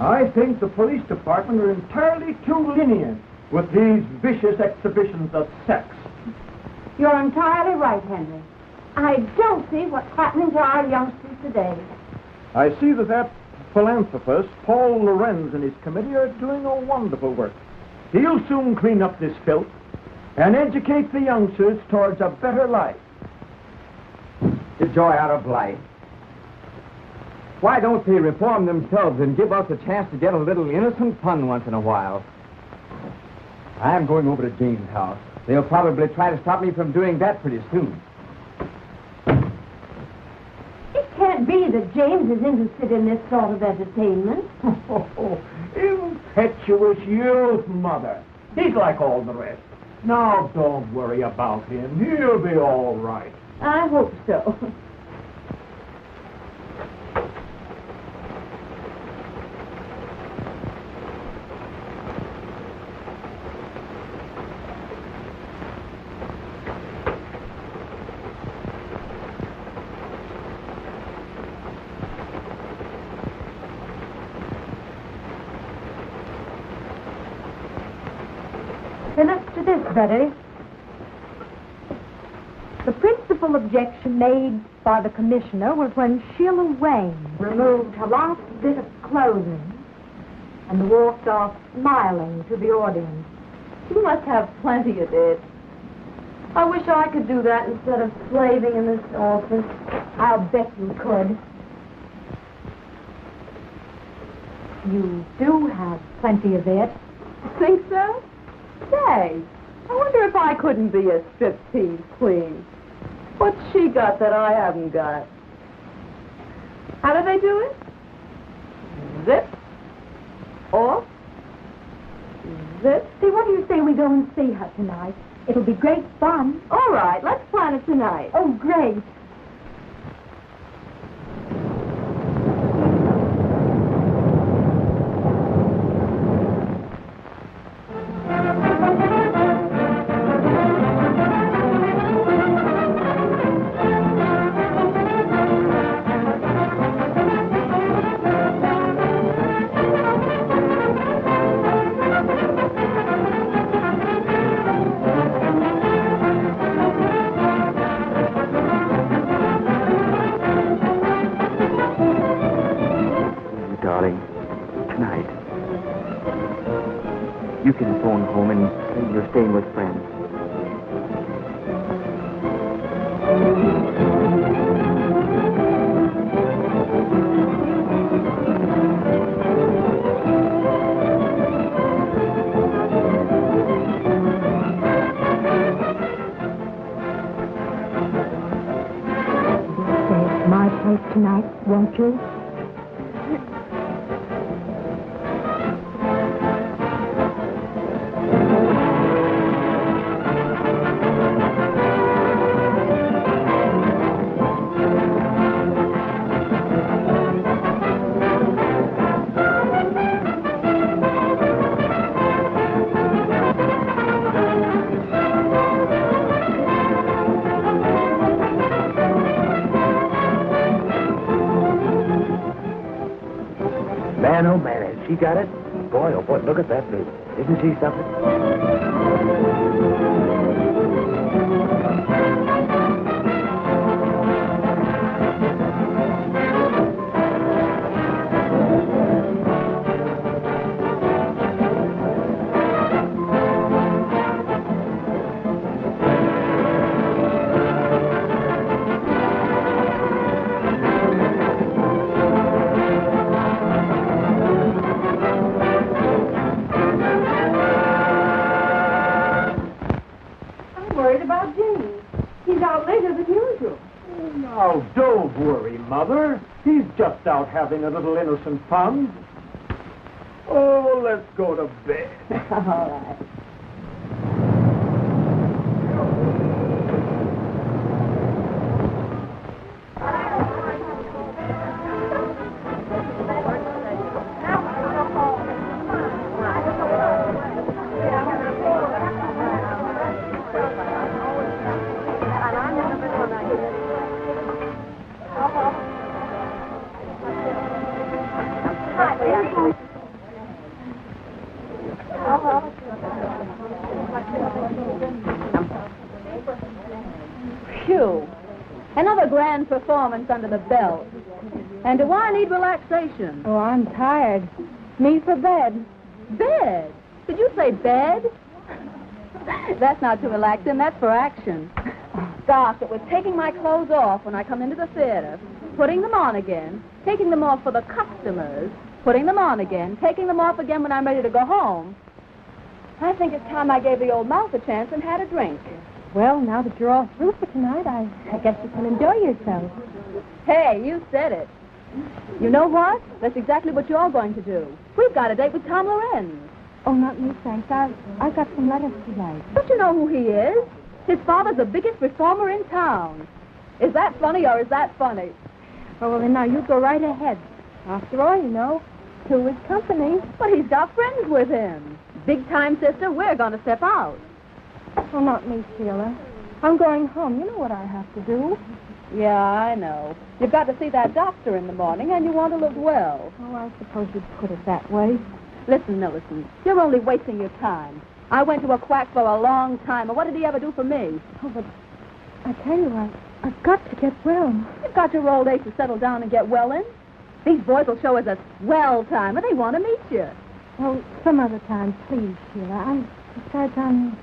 I think the police department are entirely too lenient with these vicious exhibitions of sex. You're entirely right, Henry. I don't see what's happening to our youngsters today. I see that philanthropist Paul Lorenz and his committee are doing a wonderful work. He'll soon clean up this filth and educate the youngsters towards a better life. The joy out of life. Why don't they reform themselves and give us a chance to get a little innocent fun once in a while? I'm going over to Jane's house. They'll probably try to stop me from doing that pretty soon. It can't be that James is interested in this sort of entertainment. Oh, impetuous youth, Mother. He's like all the rest. Now, don't worry about him. He'll be all right. I hope so. Finish to this, Betty. The principal objection made by the commissioner was when Sheila Wayne removed her last bit of clothing and walked off smiling to the audience. You must have plenty of it. I wish I could do that instead of slaving in this office. I'll bet you could. You do have plenty of it. Think so? Say, I wonder if I couldn't be a striptease queen. What's she got that I haven't got? How do they do it? Zip. Off. Zip. See, what do you say we go and see her tonight? It'll be great fun. All right, let's plan it tonight. Oh, great. You can phone home and say you're staying with friends. Stay at my place tonight, won't you? Man, oh man, has she got it? Boy, oh boy, look at that blue. Isn't she something? Now, don't worry, Mother. He's just out having a little innocent fun. Oh, let's go to bed. All right. Phew. Another grand performance under the belt. And do I need relaxation? Oh, I'm tired. Me for bed. Bed? Did you say bed? That's not to relax him, that's for action. Gosh, it was taking my clothes off when I come into the theater, putting them on again, taking them off for the customers, putting them on again, taking them off again when I'm ready to go home. I think it's time I gave the old mouth a chance and had a drink. Well, now that you're all through for tonight, I guess you can enjoy yourself. Hey, you said it. You know what? That's exactly what you're going to do. We've got a date with Tom Lorenz. Oh, not me, thanks. I got some letters to write. Don't you know who he is? His father's the biggest reformer in town. Is that funny or is that funny? Oh, well, then now you go right ahead. After all, you know, two is company. But he's got friends with him. Big time, sister, we're going to step out. Oh, not me, Sheila. I'm going home. You know what I have to do. Yeah, I know. You've got to see that doctor in the morning and you want to look well. Oh, I suppose you'd put it that way. Listen, Millicent, you're only wasting your time. I went to a quack for a long time, and what did he ever do for me? Oh, but I tell you, I've got to get well. You've got your old age to settle down and get well in. These boys will show us a swell time, and they want to meet you. Oh, some other time, please, Sheila. Besides, I'm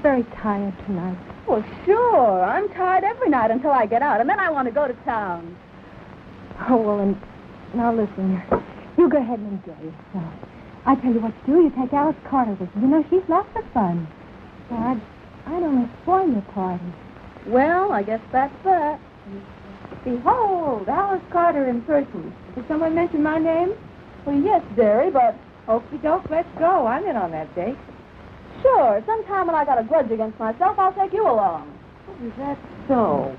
very tired tonight. Well, sure. I'm tired every night until I get out, and then I want to go to town. Oh, well, and now listen, you go ahead and enjoy yourself. I tell you what to do. You take Alice Carter with you. You know, she's lots of fun. Well, I'd only spoil your party. Well, I guess that's that. Behold, Alice Carter in person. Did someone mention my name? Well, yes, dearie, but... Okie doke, let's go. I'm in on that date. Sure, sometime when I got a grudge against myself, I'll take you along. Is that so?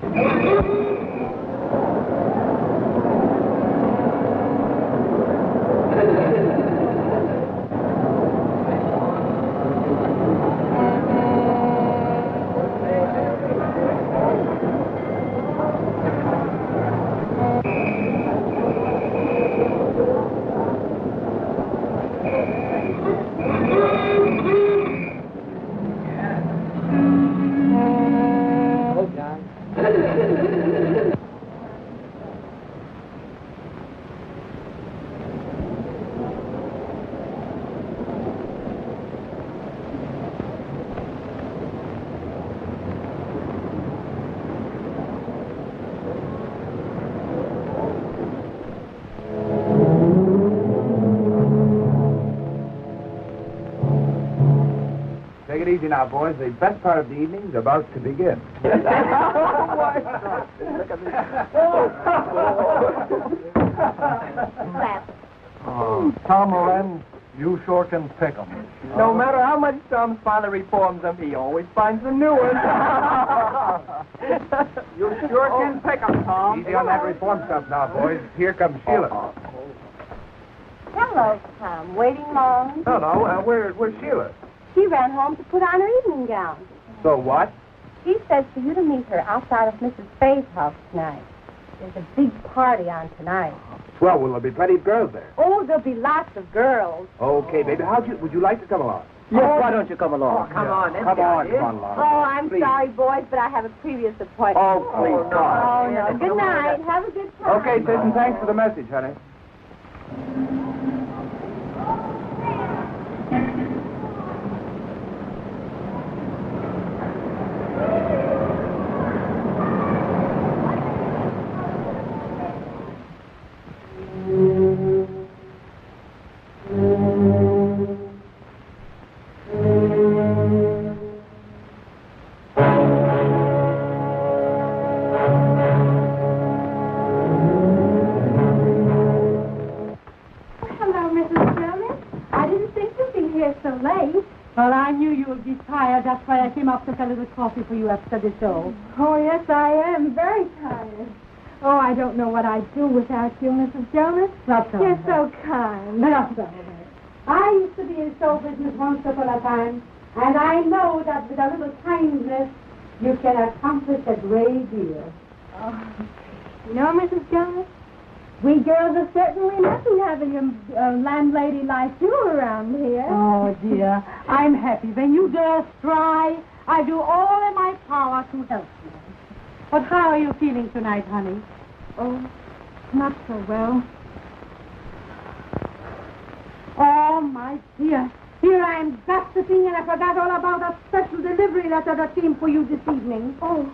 Take it easy now, boys. The best part of the evening's about to begin. Oh, Tom Lorenz, you sure can pick 'em. No matter how much Tom's father reforms them, he always finds a new one. You sure can pick 'em, Tom. Easy on that reform stuff now, boys. Here comes Sheila. Hello, Tom. Waiting long? No, where's Sheila? She ran home to put on her evening gown. So what? She says for you to meet her outside of Mrs. Faye's house tonight. There's a big party on tonight. Swell, will there be plenty of girls there? Oh, there'll be lots of girls. Okay, baby. Would you like to come along? Yes, why don't you come along? Come on along. Oh, I'm Please. sorry, boys, but I have a previous appointment. Oh, please, Oh, God. no. Good night. Have a good time. Okay, sis, and thanks for the message, honey. Well, I knew you would be tired. That's why I came up to get a little coffee for you after the show. Oh, yes, I am. Very tired. Oh, I don't know what I'd do without you, Mrs. Jonas. That's all You're right. so kind. That's all right. I used to be in show business once upon a time, and I know that with a little kindness, you can accomplish a great deal. Oh. You know, Mrs. Jonas, we girls are certainly lucky having a landlady like you around here. Oh, dear. I'm happy. When you girls try, I do all in my power to help you. But how are you feeling tonight, honey? Oh, not so well. Oh, my dear. Here I am gossiping, and I forgot all about a special delivery letter that came for you this evening. Oh,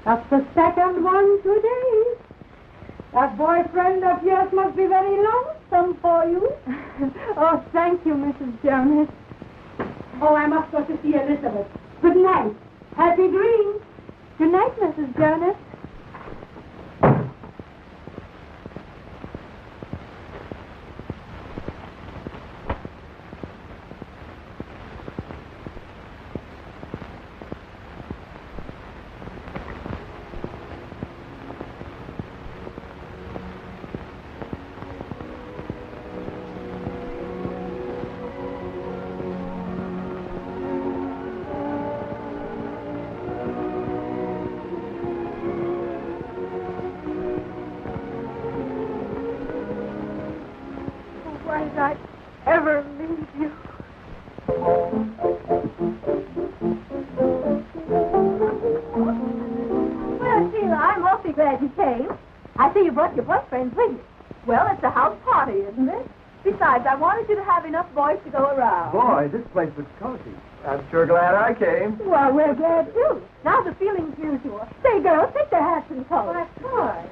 That's the second one today. That boyfriend of yours must be very lonesome for you. oh, thank you, Mrs. Jonas. Oh, I must go to see Elizabeth. Good night. Happy dreams. Good night, Mrs. Jonas. Why did I ever leave you? Well, Sheila, I'm awfully glad you came. I see you brought your boyfriend with you. Well, it's a house party, isn't it? Besides, I wanted you to have enough boys to go around. Boy, this place looks cozy. I'm sure glad I came. Well, we're glad, too. Now the feeling's mutual. Say, girls, take their hats and coats. Why, of course.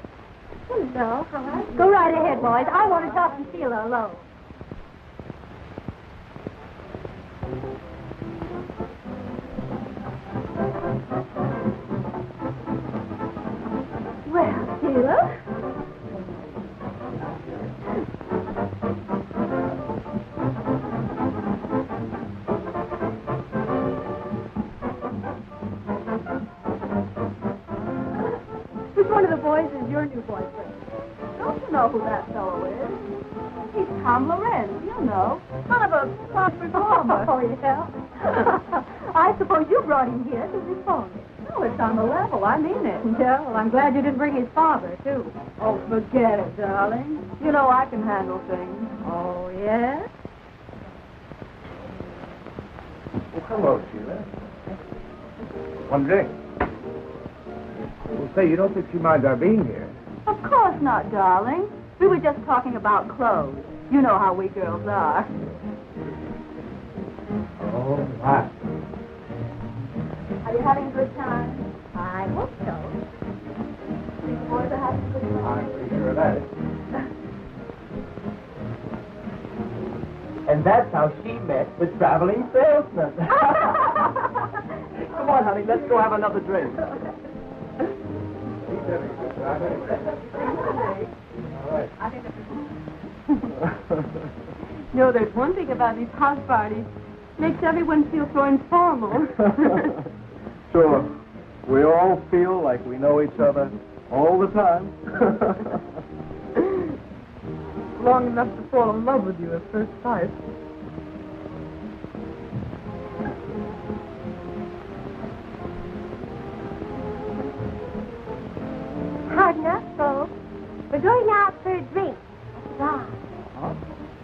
Hello, how are you? Go right ahead, boys. I want to talk to Sheila alone. Well, Sheila. Which one of the boys is your new boyfriend? Don't you know who that fellow is? He's Tom Lorenz, you know. Son of a pop performer. Oh, yeah? I suppose you brought him here to reform him. No, it's on the level. I mean it. Yeah, well, I'm glad you didn't bring his father, too. Oh, forget it, darling. You know I can handle things. Oh, yeah? Oh, hello, Sheila. One drink. Well, say, you don't think she minds our being here? Of course not, darling. We were just talking about clothes. You know how we girls are. Oh, my. Are you having a good time? I hope so. You boys are having a good time? I'm pretty sure of that. And that's how she met the traveling salesman. Come on, honey, let's go have another drink. He's having a good time anyway. All right. No, there's one thing about these house parties. Makes everyone feel so informal. Sure. We all feel like we know each other all the time. Long enough to fall in love with you at first sight. Hard enough, folks. We're going out for a drink. Right. Huh?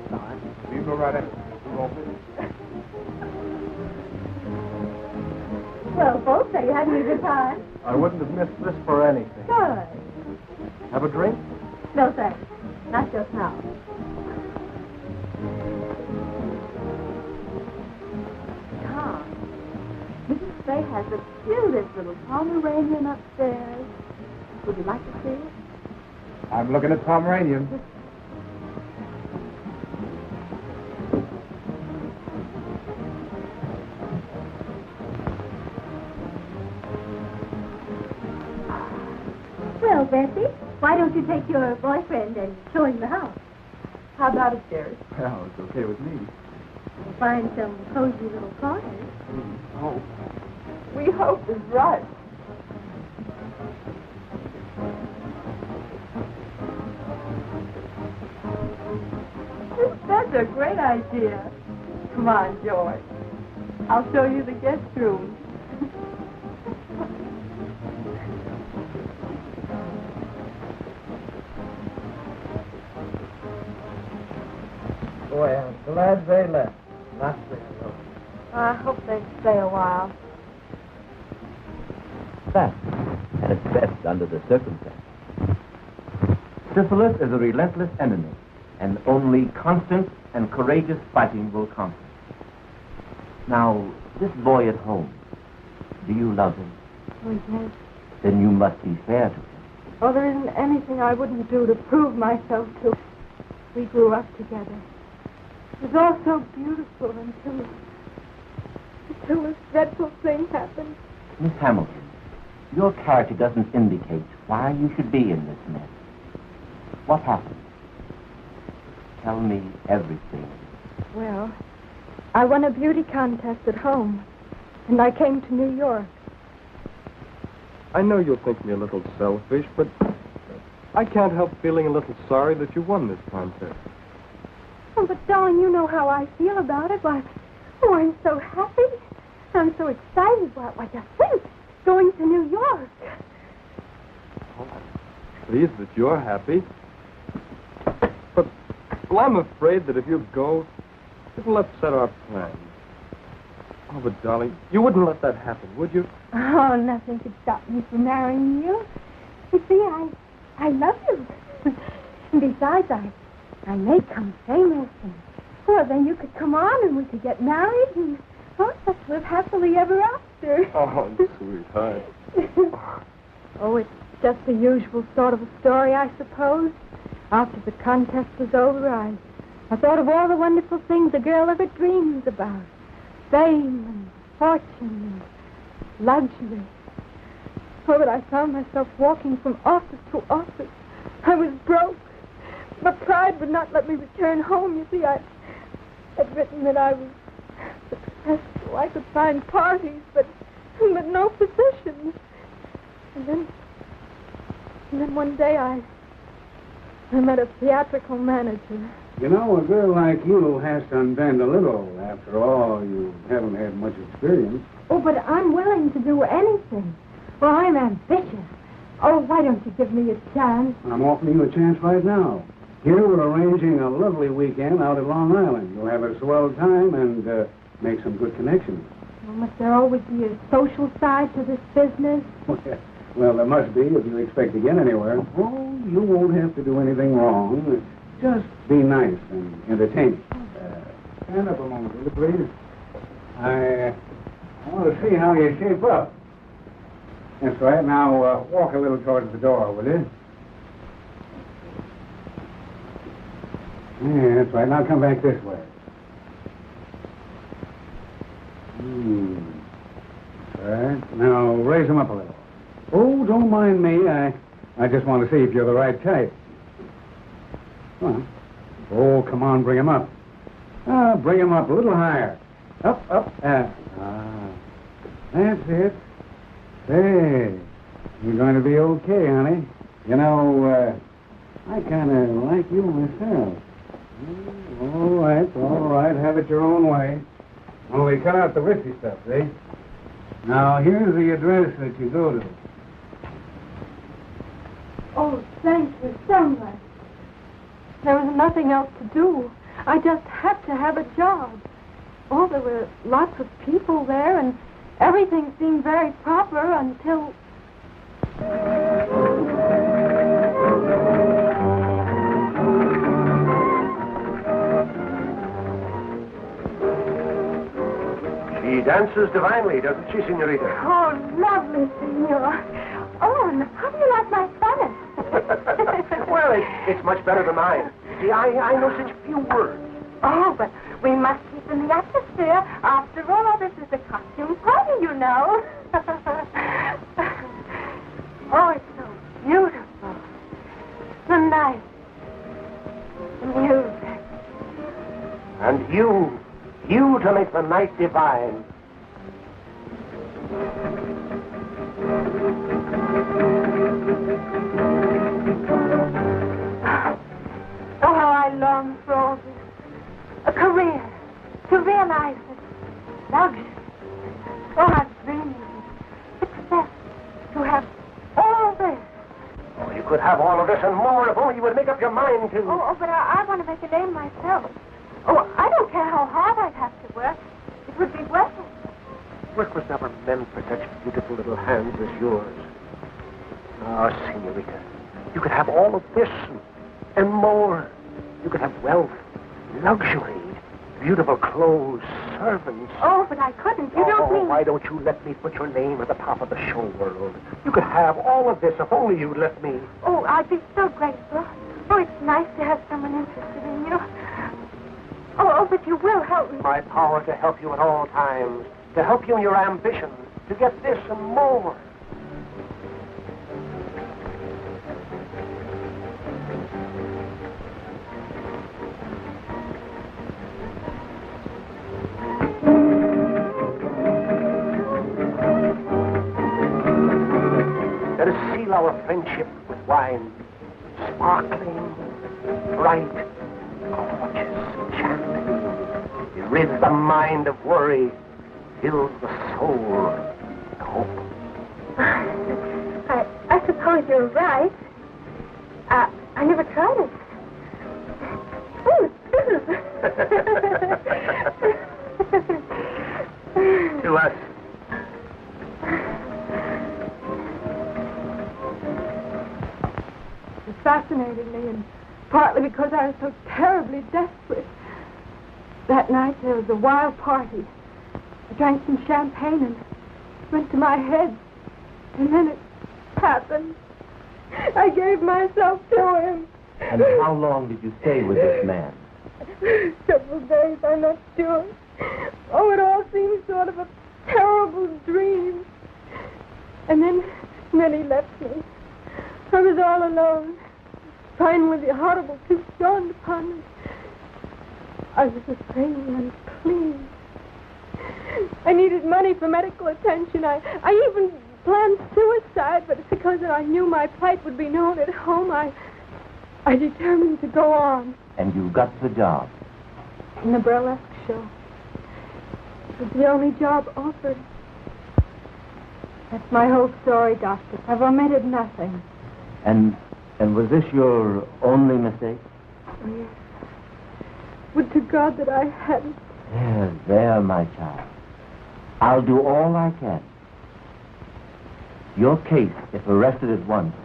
Fine. You go right ahead. We'll go with it. Well, folks, are you having a good time? I wouldn't have missed this for anything. Good. Have a drink? No, thanks. Not just now. Tom, Mrs. Fay has the cutest little Pomeranian upstairs. Would you like to see it? I'm looking at Pomeranian. Well, Bessie, why don't you take your boyfriend and show him the house? How about it, Jerry? Well, it's okay with me. We'll find some cozy little corners. Oh. We hope is right. That's a great idea. Come on, George. I'll show you the guest room. Boy, I'm glad they left. Not very long. I hope they stay a while. That. At best, under the circumstances. Syphilis is a relentless enemy, and only constant and courageous fighting will conquer. Now, this boy at home, do you love him? Oh, yes. Then you must be fair to him. Oh, there isn't anything I wouldn't do to prove myself to. We grew up together. It was all so beautiful until this dreadful thing happened. Miss Hamilton, your character doesn't indicate why you should be in this mess. What happened? Tell me everything. Well, I won a beauty contest at home, and I came to New York. I know you'll think me a little selfish, but I can't help feeling a little sorry that you won this contest. Oh, but darling, you know how I feel about it. Why, I'm so happy. I'm so excited. Why, just think, going to New York. Oh, I'm pleased that you're happy. But, well, I'm afraid that if you go, it'll upset our plans. Oh, but darling, you wouldn't let that happen, would you? Oh, nothing could stop me from marrying you. You see, I love you. And besides, I may come famous, and well, then you could come on and we could get married and let's live happily ever after. Oh, sweetheart. Oh, it's just the usual sort of a story, I suppose. After the contest was over, I thought of all the wonderful things a girl ever dreams about. Fame and fortune and luxury. Oh, but I found myself walking from office to office. I was broke. But pride would not let me return home. You see, I'd written that I was successful. I could find parties, but no positions. And then one day I met a theatrical manager. You know, a girl like you has to unbend a little. After all, you haven't had much experience. Oh, but I'm willing to do anything. Well, I'm ambitious. Oh, why don't you give me a chance? I'm offering you a chance right now. Here we're arranging a lovely weekend out at Long Island. You'll have a swell time and make some good connections. Well, must there always be a social side to this business? Well, there must be if you expect to get anywhere. Oh, you won't have to do anything wrong. Just be nice and entertaining. Stand up a moment, will you, please? I want to see how you shape up. That's right. Now, walk a little towards the door, will you? Yeah, that's right. Now come back this way. That's right. Now, raise them up a little. Oh, don't mind me. I just want to see if you're the right type. Well, oh, come on, bring him up. Bring him up a little higher. Up. That's it. Hey, you're going to be okay, honey. You know, I kind of like you myself. All right. Have it your own way. Only cut out the risky stuff, see? Now, here's the address that you go to. Oh, thank you so much. There was nothing else to do. I just had to have a job. Oh, there were lots of people there, and everything seemed very proper until... She dances divinely, doesn't she, Senorita? Oh, lovely, senor. Oh, and how do you like my Spanish? Well, it's much better than mine. See, I know such few words. Oh, but we must keep in the atmosphere. After all, this is a costume party, you know. Oh, it's so beautiful. So nice. The music. And you to make the night divine. Oh, how I long for all this. A career. To realize it. Luxury. Oh, I've dreamed of success. To have all this. Oh, you could have all of this and more if only you would make up your mind to... Oh, but I want to make a name myself. Oh, I don't care how hard I'd have to work. It would be worth it. Work was never meant for such beautiful little hands as yours. Oh, senorita, you could have all of this and more. You could have wealth, luxury, beautiful clothes, servants. Oh, but I couldn't. You don't mean... Why don't you let me put your name at the top of the show world? You could have all of this if only you'd let me. Oh, I'd be so grateful. Oh, it's nice to have someone interested in you. Oh, but you will help me. My power to help you at all times, to help you in your ambition, to get this and more. Let us seal our friendship with wine, sparkling, bright, gorgeous champagne. It rids the mind of worry, fills the soul with hope. I suppose you're right. I never tried it. Oh, To us. It fascinated me, and partly because I was so terribly desperate. That night there was a wild party. I drank some champagne and it went to my head. And then it happened. I gave myself to him. And how long did you stay with this man? Several days, I'm not sure. Oh, it all seemed sort of a terrible dream. And then he left me. I was all alone. Finally, the horrible truth dawned upon me. I was a thing unclean. I needed money for medical attention. I even planned suicide, but it's because I knew my plight would be known at home. I determined to go on. And you got the job? In the burlesque show. It was the only job offered. That's my whole story, Doctor. I've omitted nothing. And was this your only mistake? Oh, yes. Would to God that I hadn't. There, my child. I'll do all I can. Your case, if arrested at once,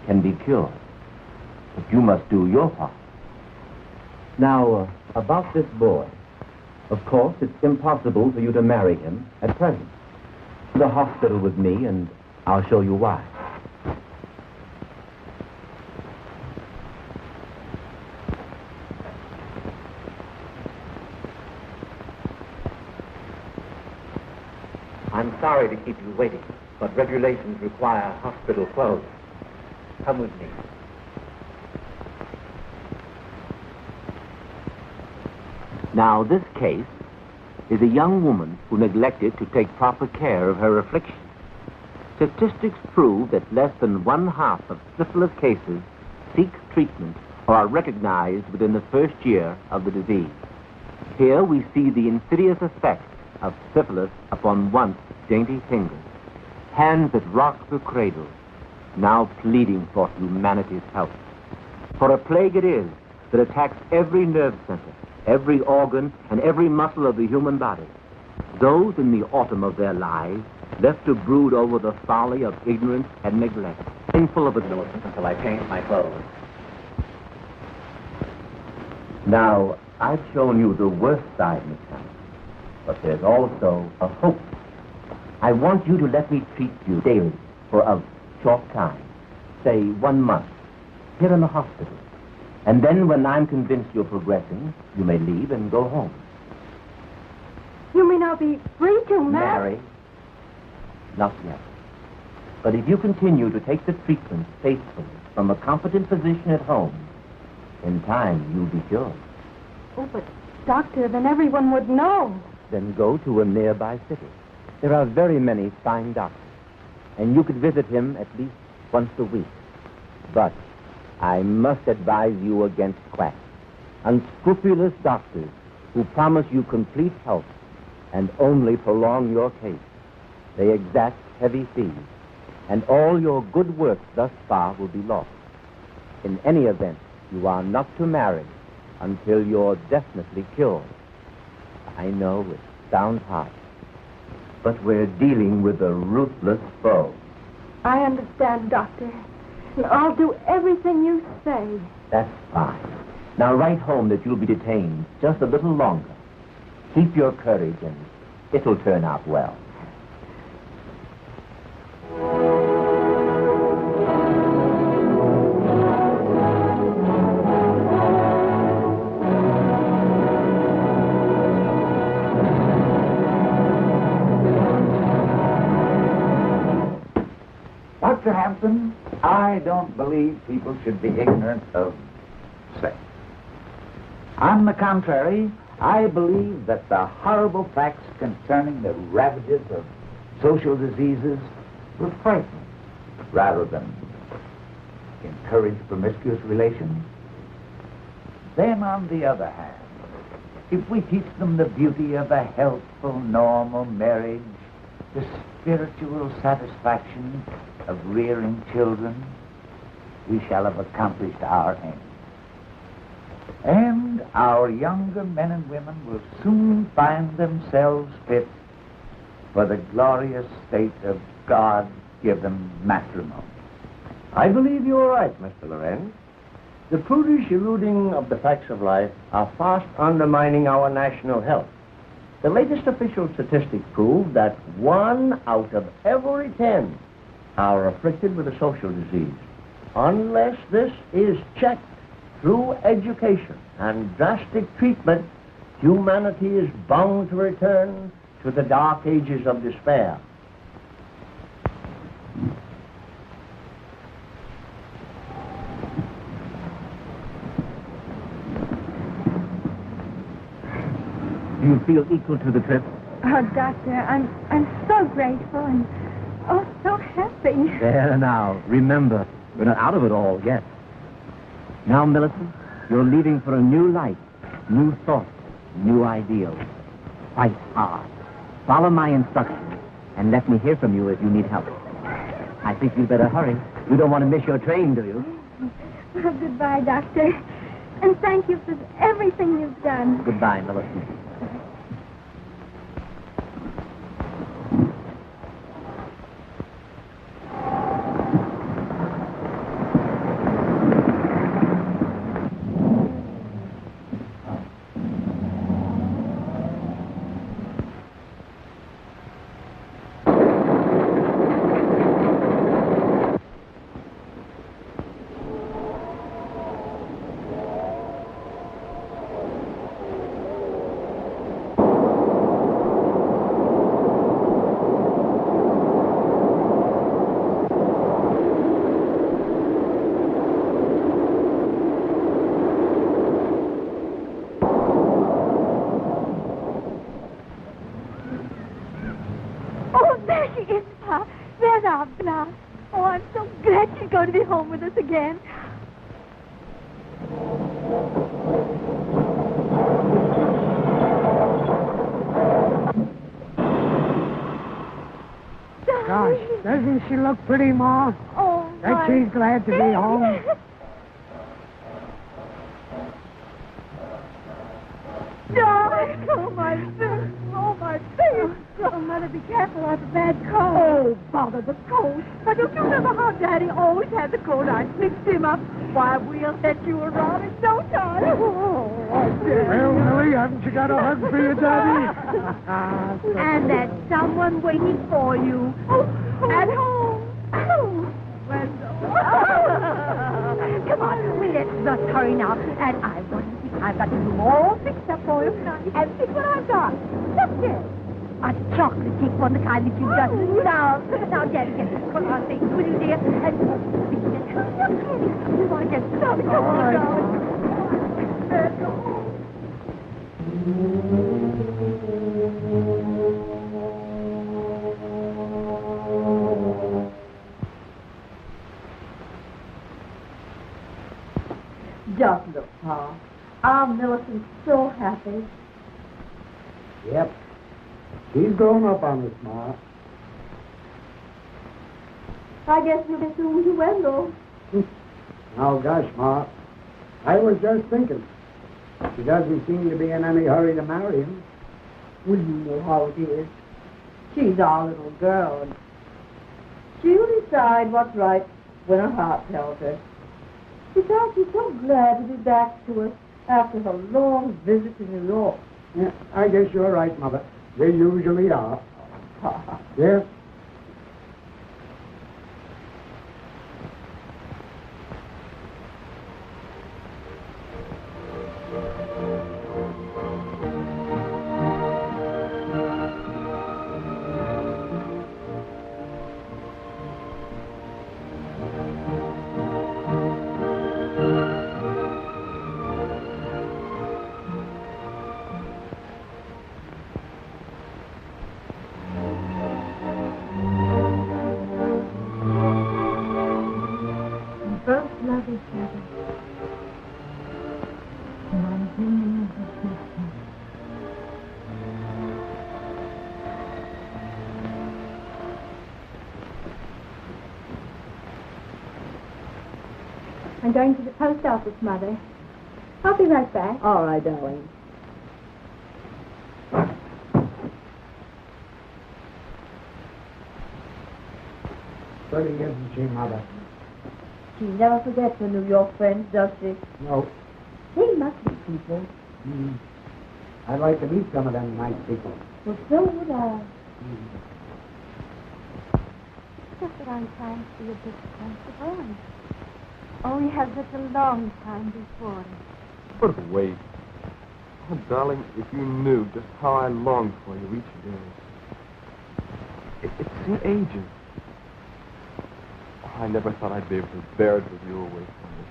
can be cured. But you must do your part. Now, about this boy. Of course, it's impossible for you to marry him at present. To the hospital with me, and I'll show you why. I'm sorry to keep you waiting, but regulations require hospital clothes. Come with me. Now, this case is a young woman who neglected to take proper care of her affliction. Statistics prove that less than 1/2 of syphilis cases seek treatment or are recognized within the first year of the disease. Here we see the insidious effect of syphilis upon once dainty fingers, hands that rock the cradle, now pleading for humanity's help. For a plague it is that attacks every nerve center, every organ, and every muscle of the human body. Those in the autumn of their lives left to brood over the folly of ignorance and neglect. Full of it, Millicent, until I change my clothes. Now, I've shown you the worst side, Miss Hamilton. But there's also a hope. I want you to let me treat you daily for a short time, say 1 month, here in the hospital. And then when I'm convinced you're progressing, you may leave and go home. You mean I'll be free to marry? Not yet. But if you continue to take the treatment faithfully from a competent physician at home, in time you'll be cured. Oh, but, Doctor, then everyone would know. Then go to a nearby city. There are very many fine doctors, and you could visit him at least once a week. But I must advise you against quacks, unscrupulous doctors who promise you complete health and only prolong your case. They exact heavy fees, and all your good work thus far will be lost. In any event, you are not to marry until you're definitely cured. I know it sounds harsh, but we're dealing with a ruthless foe. I understand, Doctor. And I'll do everything you say. That's fine. Now write home that you'll be detained just a little longer. Keep your courage and it'll turn out well. Dr. Hampton, I don't believe people should be ignorant of sex. On the contrary, I believe that the horrible facts concerning the ravages of social diseases will frighten rather than encourage promiscuous relations. Then, on the other hand, if we teach them the beauty of a healthful, normal marriage, the spiritual satisfaction of rearing children, we shall have accomplished our end. And our younger men and women will soon find themselves fit for the glorious state of God-given matrimony. I believe you are right, Mr. Lorenz. The prudish eluding of the facts of life are fast undermining our national health. The latest official statistics prove that 1 out of every 10 are afflicted with a social disease. Unless this is checked through education and drastic treatment, humanity is bound to return to the dark ages of despair. Do you feel equal to the trip? Oh, Doctor, I'm so grateful and so happy. There now. Remember, we're not out of it all yet. Now, Millicent, you're leaving for a new life, new thoughts, new ideals. Fight hard. Follow my instructions, and let me hear from you if you need help. I think you'd better hurry. You don't want to miss your train, do you? Well, goodbye, Doctor. And thank you for everything you've done. Goodbye, Millicent. Oh, I'm so glad she's going to be home with us again. Gosh, doesn't she look pretty, Ma? Oh, Bet she's glad to be home. Darling, oh, my face. Oh, my face. Oh, Mother, be careful. I have a bad cold. Oh, bother the cold. But don't you remember how Daddy always had the cold? I fixed him up. Why, we'll set you around in no time. Oh, Daddy. Well, Millie, haven't you got a hug for your daddy? And there's someone waiting for you. At home. Oh, Wendell. Come on, let's hurry now. And I want to see, I've got the room all fixed up for you. And see what I've got. Look here. A chocolate cake from the kind that you just love. Now, Daddy, get this put on things, will you, dear? And you want to get started. Come on, darling. Just look, Pa. Our Millicent's so happy. Yep. She's grown up on us, Ma. I guess we'll be soon to Wendell. Oh, gosh, Ma. I was just thinking. She doesn't seem to be in any hurry to marry him. Well, you know how it is. She's our little girl, and she'll decide what's right when her heart tells her. Besides, she's so glad to be back to us after her long visit to New York. Yeah, I guess you're right, Mother. They usually are. Yes? I'm going to the post office, Mother. I'll be right back. All right, darling. Pretty, isn't she, Mother? She never forgets her New York friends, does she? No. They must be people. I'd like to meet some of them nice people. Well, so would I. Just that I'm trying to be a bit sensible. And oh, we have such a long time before us. But wait. Oh, darling, if you knew just how I long for you each day. It seemed ages. Oh, I never thought I'd be able to bear it with you away from me.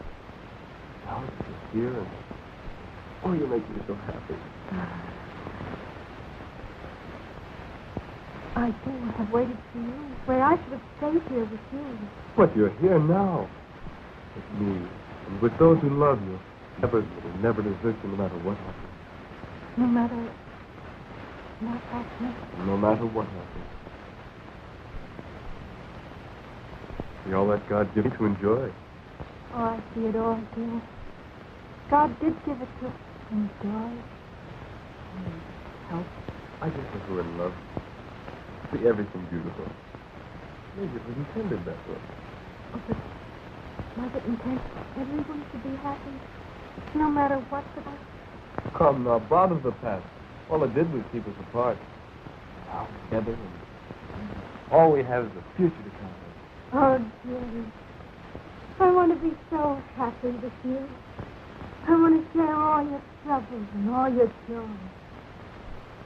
Now it's just here, and oh, you make me so happy. I do have waited for you, where I should have stayed here with you. But you're here now. With me, and with those who love you. Never desert you no matter what happens. No matter what happens. No matter what happens. See all that God gave me to enjoy. Oh, I see it all, dear. God did give it to enjoy and help. I just think we're in love. See everything beautiful. Maybe it was intended that way. Oh, but was it intended everyone to be happy? No matter what about? Come now, bother the past. All it did was keep us apart. Now together, and all we have is the future to come with. Oh, dearie. I want to be so happy with you. I want to share all your troubles and all your joy.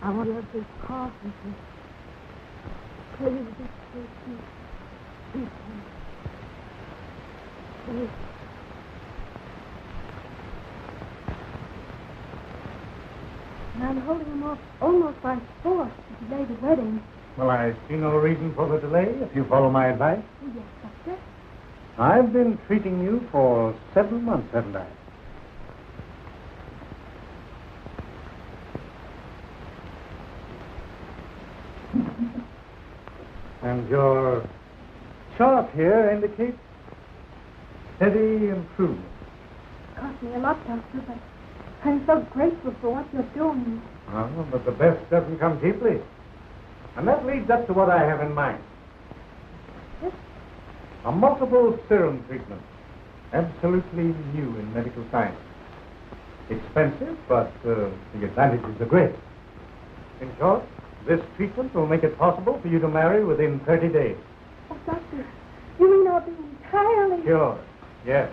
I want to be part of you. Please be patient. Be patient. Please. And I'm holding him off almost by force to delay the wedding. Well, I see no reason for the delay, if you follow my advice. Oh, yes, Doctor. I've been treating you for 7 months, haven't I? And your chart here indicates steady improvement. It cost me a lot, Doctor, but I'm so grateful for what you're doing. Oh, but the best doesn't come cheaply. And that leads up to what I have in mind. Yes? A multiple serum treatment. Absolutely new in medical science. Expensive, but the advantages are great. In short, this treatment will make it possible for you to marry within 30 days. Oh, Doctor, you mean I'll be entirely... Sure, yes.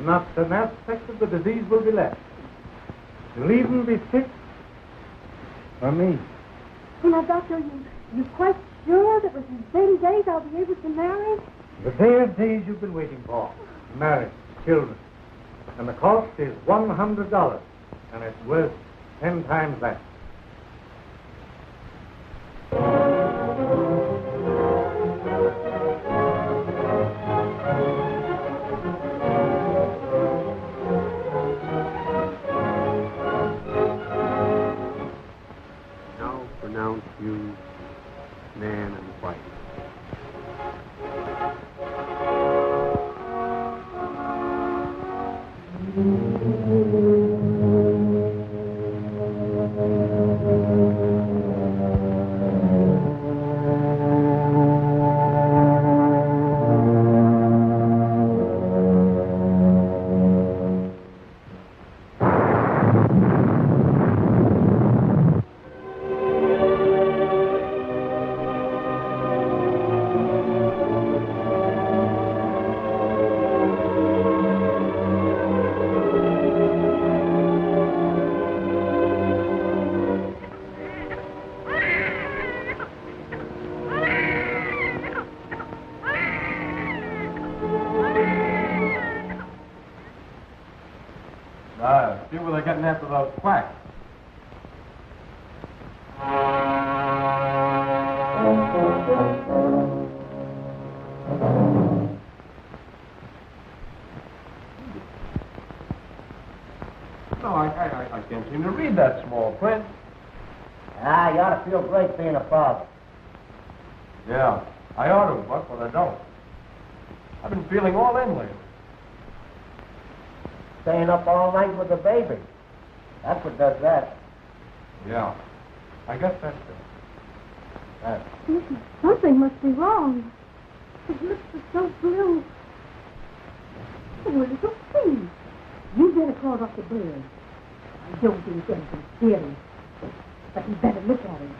Not an aspect of the disease will be left. You'll even be fit for me. You know, Doctor, you're quite sure that within 30 days I'll be able to marry? The day of days you've been waiting for. Marriage, children. And the cost is $100. And it's worth 10 times that. Now pronounce you man and wife. where they're getting after those quacks. No, I can't seem to read that small print. Ah, you ought to feel great being a father. Yeah, I ought to, Buck, but I don't. I've been feeling all in lately. Staying up all night with the baby. That's what does that. Yeah, I guess that's it. Something must be wrong. His lips are so blue. Oh, little please. You better crawl off the bed. I don't think anything serious. But you better look at him.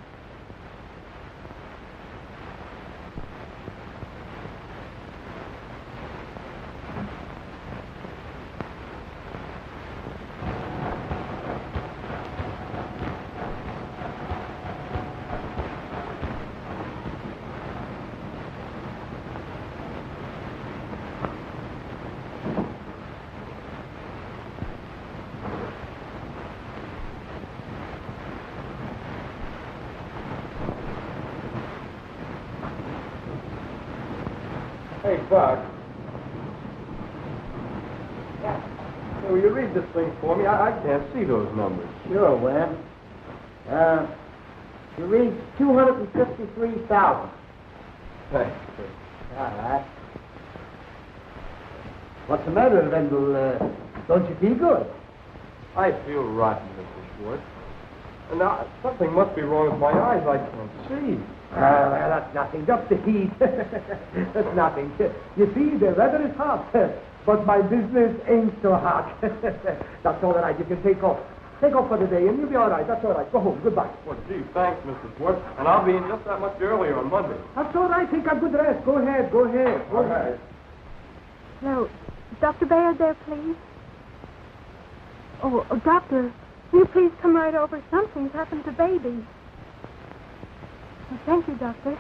Hey, Buck. Hey, will you read this thing for me? I can't see those numbers. Sure, Webb. You read 253,000. Thanks. All right. What's the matter, Wendel? Don't you feel good? I feel rotten, Mr. Schwartz. And now, something must be wrong with my eyes. I can't see. Well, that's nothing. Just the heat. That's nothing. You see, the weather is hot, but my business ain't so hot. That's all right. You can take off. Take off for the day, and you'll be all right. That's all right. Go home. Goodbye. Well, gee, thanks, Mr. Schwartz. And I'll be in just that much earlier on Monday. That's all right. Take a good rest. Go ahead. Go ahead. Go ahead. No, Dr. Baird there, please. Oh, doctor, will you please come right over? Something's happened to baby. Oh, thank you, doctor.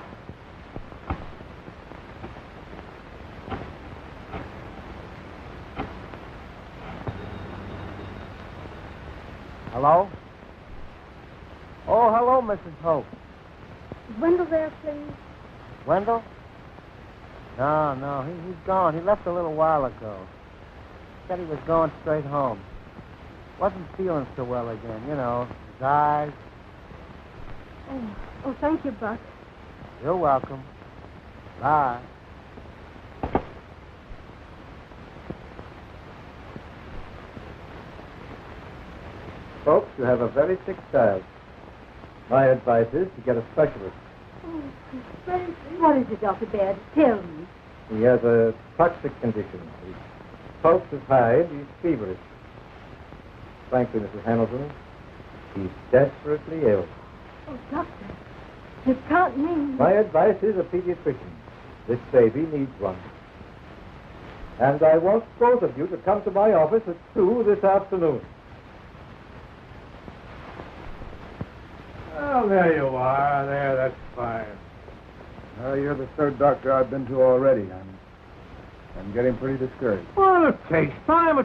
Hello? Oh, hello, Mrs. Hope. Is Wendel there, please? Wendell? No, he's gone. He left a little while ago. Said he was going straight home. Wasn't feeling so well again, you know, his eyes. Oh, thank you, Buck. You're welcome. Bye. Folks, you have a very sick child. My advice is to get a specialist. Oh, what is it, Dr. Baird? Tell me. He has a toxic condition. His pulse is high and he's feverish. Frankly, Mrs. Hamilton, he's desperately ill. Oh, doctor, you can't mean... My advice is a pediatrician. This baby needs one. And I want both of you to come to my office at 2 this afternoon. Oh, there you are. There, that's fine. Well, you're the third doctor I've been to already. I'm getting pretty discouraged. Well, it takes time,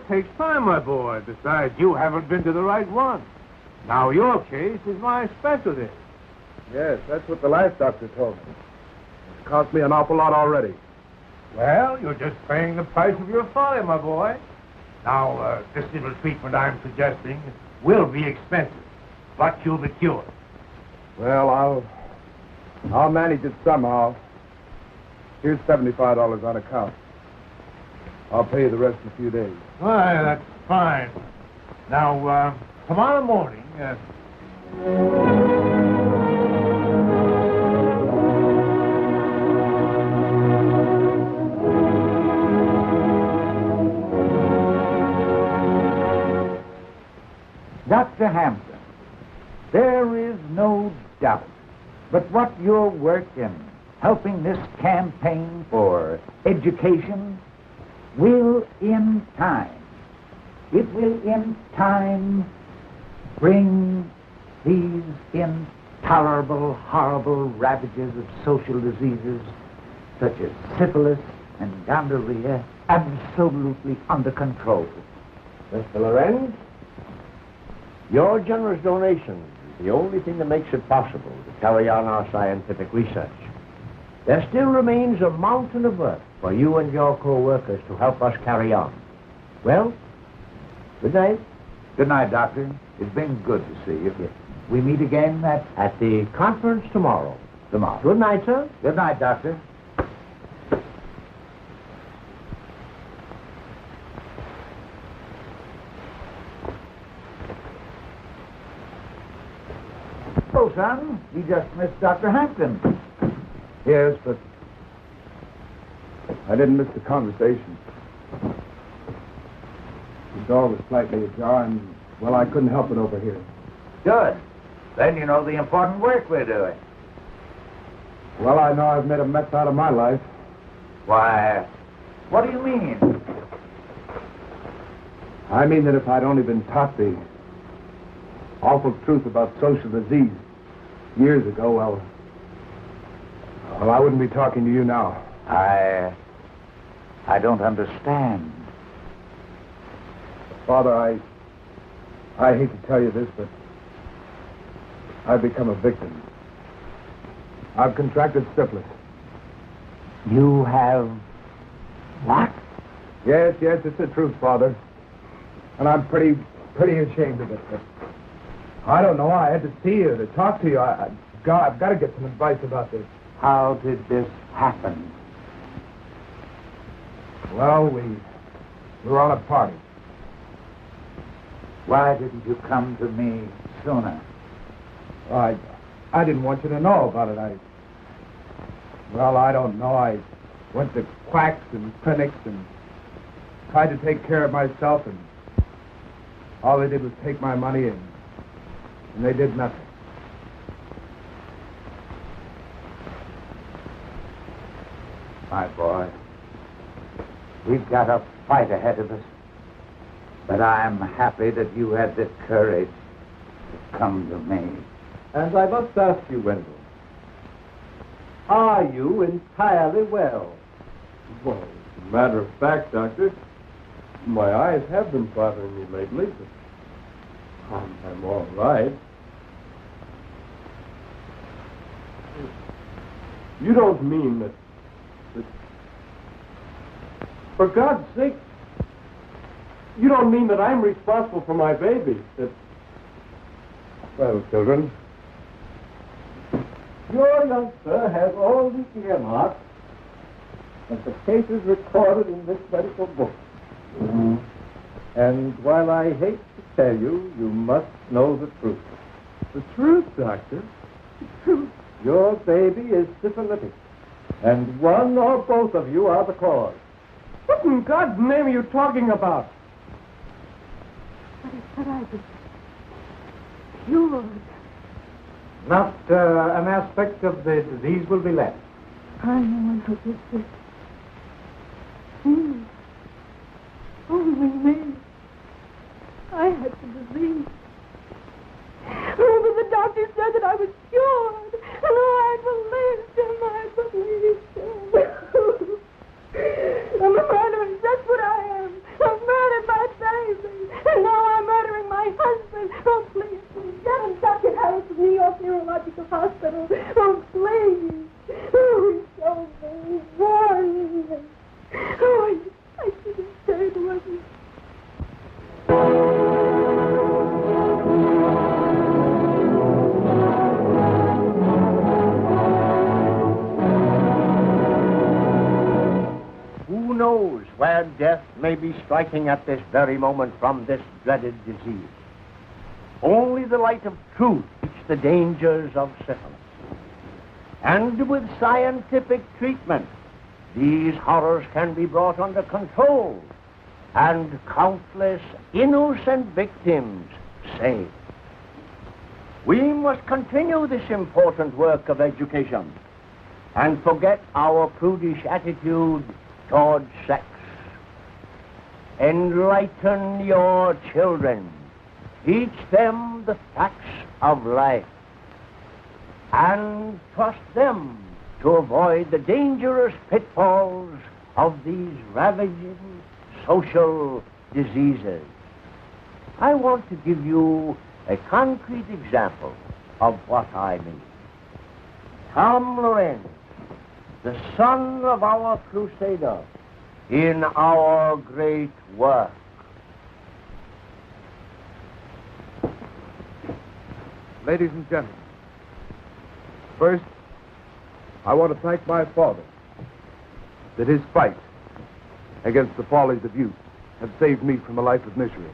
my boy. Besides, you haven't been to the right one. Now, your case is my specialty. Yes, that's what the last doctor told me. It's cost me an awful lot already. Well, you're just paying the price of your folly, my boy. Now, this little treatment I'm suggesting will be expensive, but you'll be cured. Well, I'll manage it somehow. Here's $75 on account. I'll pay you the rest in a few days. Why, that's fine. Now, tomorrow morning... Dr. Hampton, there is no doubt but what your work in helping this campaign for education will in time, bring these intolerable, horrible ravages of social diseases such as syphilis and gonorrhea absolutely under control. Mr. Lorenz? Your generous donation is the only thing that makes it possible to carry on our scientific research. There still remains a mountain of work for you and your co-workers to help us carry on. Well, good night. Good night, Doctor. It's been good to see you. We meet again At the conference tomorrow. tomorrow. Good night, sir. Good night, Doctor. Oh, son, you just missed Dr. Hampton. Yes, but I didn't miss the conversation. The door was slightly ajar, and, well, I couldn't help it over here. Good. Then you know the important work we're doing. Well, I know I've made a mess out of my life. Why, what do you mean? I mean that if I'd only been taught the awful truth about social disease years ago, well, I wouldn't be talking to you now. I don't understand. Father, I hate to tell you this, but I've become a victim. I've contracted syphilis. You have what? Yes, it's the truth, Father. And I'm pretty ashamed of it. But I don't know. I had to see you, to talk to you. I've got to get some advice about this. How did this happen? Well, we were on a party. Why didn't you come to me sooner? I didn't want you to know about it. I don't know. I went to quacks and clinics and tried to take care of myself, and all they did was take my money, and they did nothing. My boy, we've got a fight ahead of us. But I'm happy that you had the courage to come to me. And I must ask you, Wendel, are you entirely well? Well, as a matter of fact, Doctor, my eyes have been bothering me lately, but I'm all right. You don't mean that... For God's sake, you don't mean that I'm responsible for my baby? Well, children, your youngster has all the earmarks of the cases recorded in this medical book. And while I hate to tell you, you must know the truth. The truth, Doctor? The truth. Your baby is syphilitic, and one or both of you are the cause. What in God's name are you talking about? But I was cured. Not an aspect of the disease will be left. I know what this is. Me. Only me. I had the disease. Oh, but the doctor said that I was cured. And I believed him. I'm a murderer. That's what I am. I've murdered my baby. And now I'm murdering my husband. Oh, please, get him, Dr. Harris of New York Neurological Hospital. Oh, please. Oh, he's so very warm. Oh, I should have stayed with him. Who knows where death may be striking at this very moment from this dreaded disease? Only the light of truth teaches the dangers of syphilis. And with scientific treatment, these horrors can be brought under control and countless innocent victims saved. We must continue this important work of education and forget our prudish attitude toward sex. Enlighten your children. Teach them the facts of life. And trust them to avoid the dangerous pitfalls of these ravaging social diseases. I want to give you a concrete example of what I mean. Tom Lorenz, the son of our crusader, in our great work. Ladies and gentlemen, first, I want to thank my father that his fight against the follies of youth have saved me from a life of misery.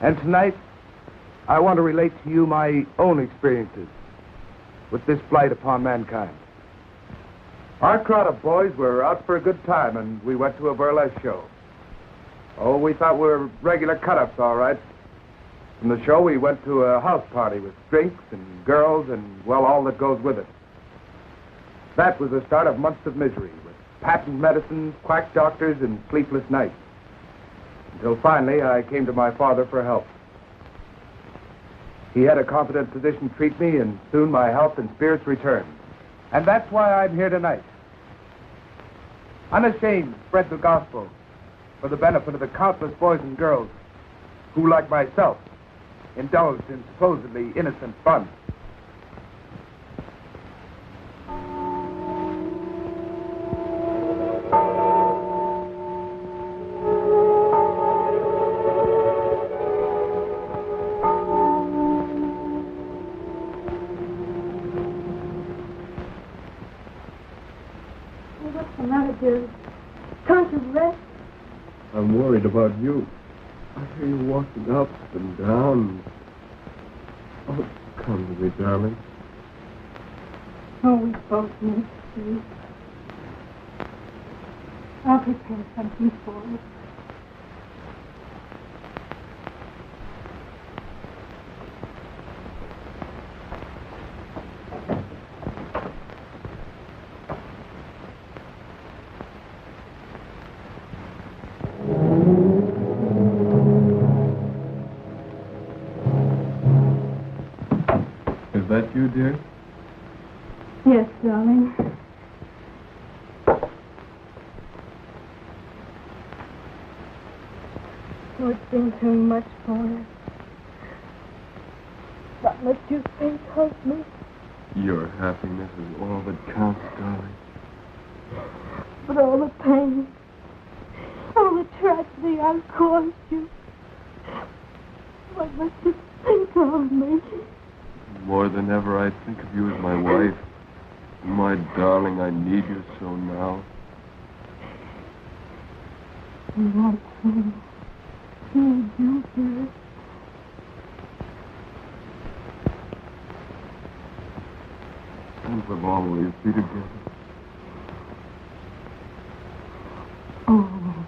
And tonight, I want to relate to you my own experiences with this blight upon mankind. Our crowd of boys were out for a good time, and we went to a burlesque show. Oh, we thought we were regular cut-ups, all right. From the show, we went to a house party with drinks and girls and, well, all that goes with it. That was the start of months of misery, with patent medicines, quack doctors, and sleepless nights. Until finally, I came to my father for help. He had a competent physician treat me, and soon my health and spirits returned. And that's why I'm here tonight. Unashamed to spread the gospel for the benefit of the countless boys and girls who, like myself, indulged in supposedly innocent fun. What's the matter, dear? Can't you rest? I'm worried about you. I hear you walking up and down. Oh, come to me, darling. Oh, we both need sleep. I'll prepare something for you. Is that you, dear? Yes, darling. Oh, it's been too much for us. Not let your face hurt me. Your happiness is all that counts, darling. But all the pain, all the tragedy I've caused you. What must you think of me? More than ever, I think of you as my wife. My darling, I need you so now. That's me. You do. And we'll always be together. Oh.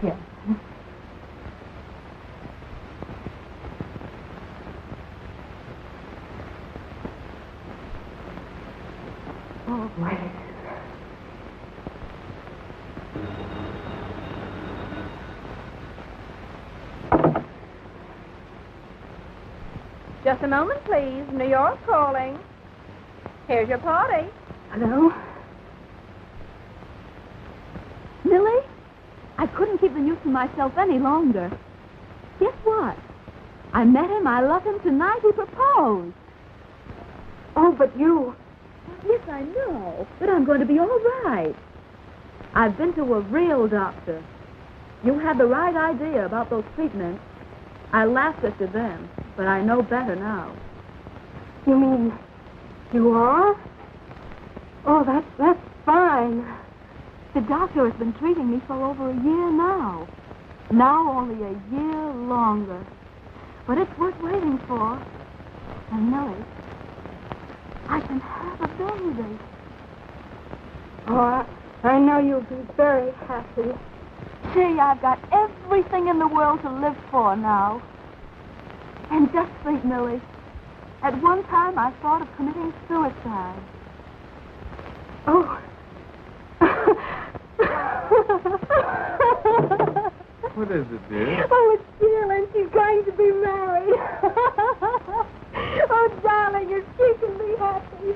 Yes. Always. Just a moment, please. New York calling. Here's your party. Hello? Millie, I couldn't keep the news to myself any longer. Guess what? I met him. I love him tonight. He proposed. Oh, but you... Yes, I know. But I'm going to be all right. I've been to a real doctor. You had the right idea about those treatments. I laughed at you then, but I know better now. You mean you are? Oh, that's fine. The doctor has been treating me for over a year now. Now only a year longer. But it's worth waiting for. And Millie, I can have a baby. Oh, I know you'll be very happy. Gee, I've got everything in the world to live for now. And just think, Millie, at one time I thought of committing suicide. Oh. What is it, dear? Oh, it's Sheila, and she's going to be married. Oh, darling, if she can be happy,